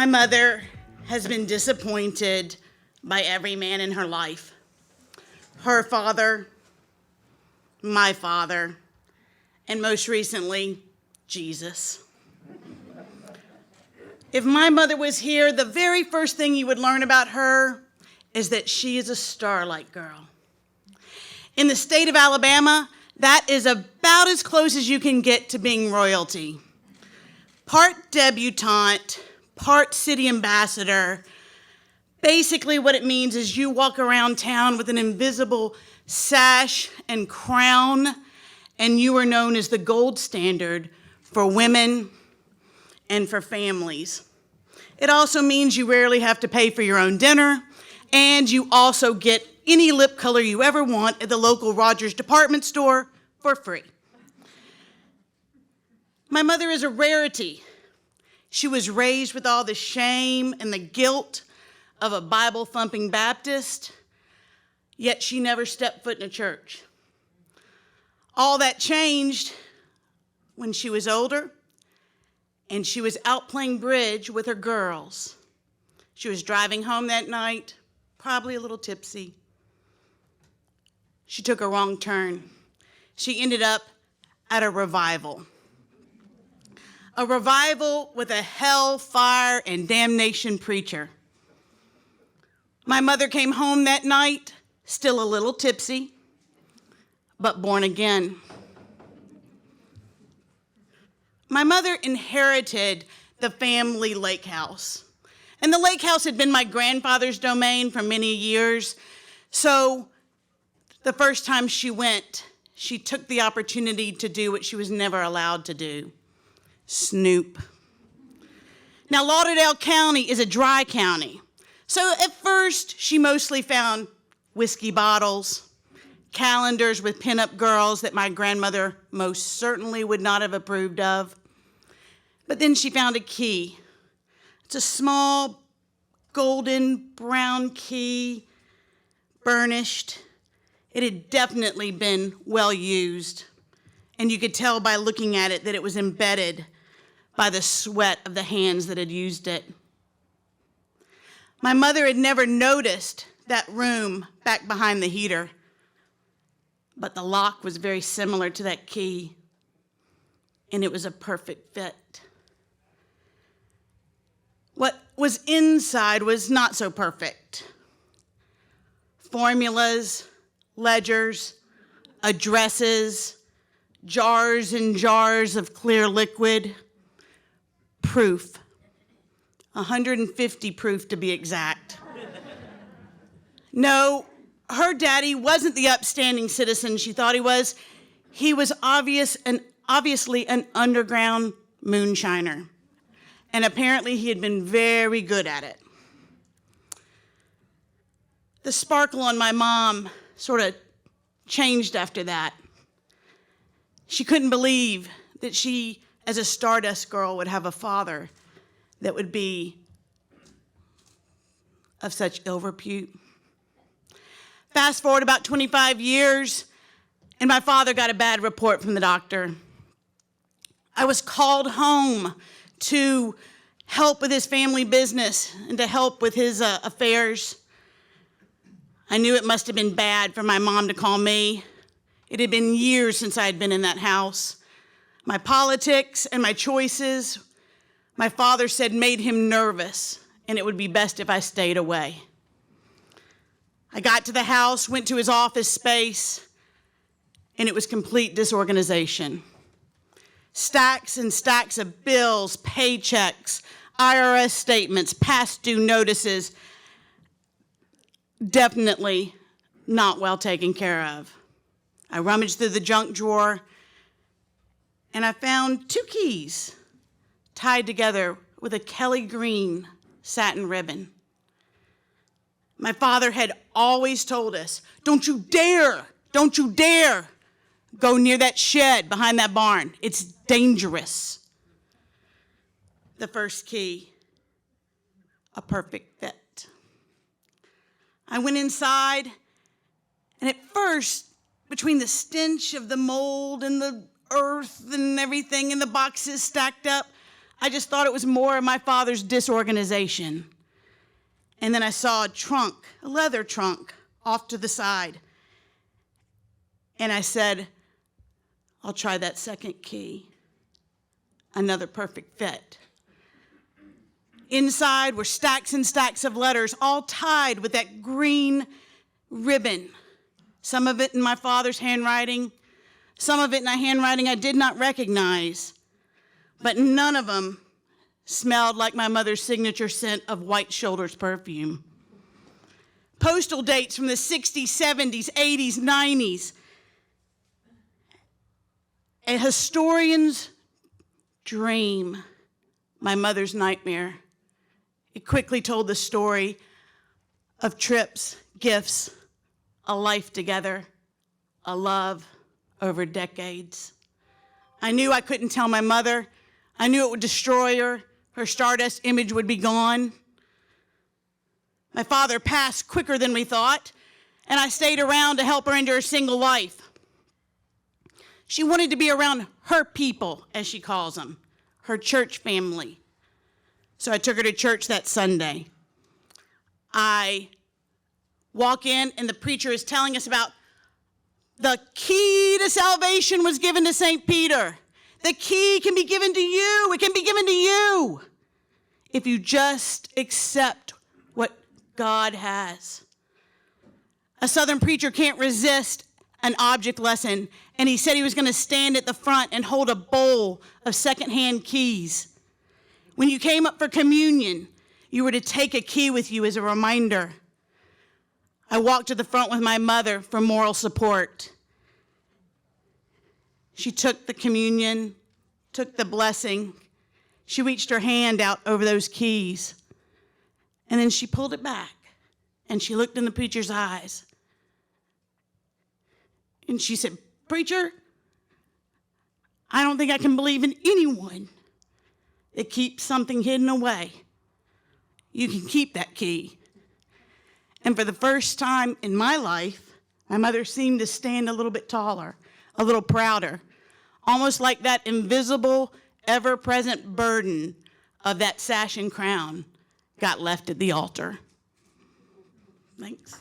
My mother has been disappointed by every man in her life. Her father, my father, and most recently, Jesus. If my mother was here, the very first thing you would learn about her is that she is a Starlight girl. In the state of Alabama, that is about as close as you can get to being royalty. Part debutante, part city ambassador. Basically what it means is you walk around town with an invisible sash and crown, and you are known as the gold standard for women and for families. It also means you rarely have to pay for your own dinner, and you also get any lip color you ever want at the local Rogers department store for free. My mother is a rarity. She was raised with all the shame and the guilt of a Bible-thumping Baptist, yet she never stepped foot in a church. All that changed when she was older and she was out playing bridge with her girls. She was driving home that night, probably a little tipsy. She took a wrong turn. She ended up at a revival. A revival with a hell, fire, and damnation preacher. My mother came home that night, still a little tipsy, but born again. My mother inherited the family lake house. And the lake house had been my grandfather's domain for many years. So the first time she went, she took the opportunity to do what she was never allowed to do. Snoop. Now, Lauderdale County is a dry county. So at first, she mostly found whiskey bottles, calendars with pinup girls that my grandmother most certainly would not have approved of. But then she found a key. It's a small golden brown key, burnished. It had definitely been well used, and you could tell by looking at it that it was embedded by the sweat of the hands that had used it. My mother had never noticed that room back behind the heater, but the lock was very similar to that key, and it was a perfect fit. What was inside was not so perfect. Formulas, ledgers, addresses, jars and jars of clear liquid, proof, 150 proof to be exact. No, her daddy wasn't the upstanding citizen she thought he was. He was obviously an underground moonshiner, and apparently he had been very good at it. The sparkle on my mom sort of changed after that. She couldn't believe that she, as a Stardust girl, would have a father that would be of such ill repute. Fast forward about 25 years, and my father got a bad report from the doctor. I was called home to help with his family business and to help with his affairs. I knew it must have been bad for my mom to call me. It had been years since I had been in that house. My politics and my choices, my father said, made him nervous, and it would be best if I stayed away. I got to the house, went to his office space, and it was complete disorganization. Stacks and stacks of bills, paychecks, IRS statements, past due notices, definitely not well taken care of. I rummaged through the junk drawer, and I found 2 keys tied together with a Kelly green satin ribbon. My father had always told us, don't you dare go near that shed behind that barn. It's dangerous. The first key, a perfect fit. I went inside, and at first, between the stench of the mold and the earth and everything in the boxes stacked up, I just thought it was more of my father's disorganization. And then I saw a trunk, a leather trunk, off to the side. And I said, I'll try that second key. Another perfect fit. Inside were stacks and stacks of letters, all tied with that green ribbon. Some of it in my father's handwriting, some of it in a handwriting I did not recognize, but none of them smelled like my mother's signature scent of White Shoulders perfume. Postal dates from the 60s, 70s, 80s, 90s. A historian's dream, my mother's nightmare. It quickly told the story of trips, gifts, a life together, a love over decades. I knew I couldn't tell my mother. I knew it would destroy her. Her stardust image would be gone. My father passed quicker than we thought, and I stayed around to help her into her single life. She wanted to be around her people, as she calls them, her church family. So I took her to church that Sunday. I walk in, and the preacher is telling us about the key to salvation was given to St. Peter. The key can be given to you. It can be given to you if you just accept what God has. A Southern preacher can't resist an object lesson, and he said he was going to stand at the front and hold a bowl of secondhand keys. When you came up for communion, you were to take a key with you as a reminder. I walked to the front with my mother for moral support. She took the communion, took the blessing. She reached her hand out over those keys, and then she pulled it back, and she looked in the preacher's eyes. And she said, "Preacher, I don't think I can believe in anyone that keeps something hidden away. You can keep that key." And for the first time in my life, my mother seemed to stand a little bit taller, a little prouder, almost like that invisible, ever-present burden of that sash and crown got left at the altar. Thanks.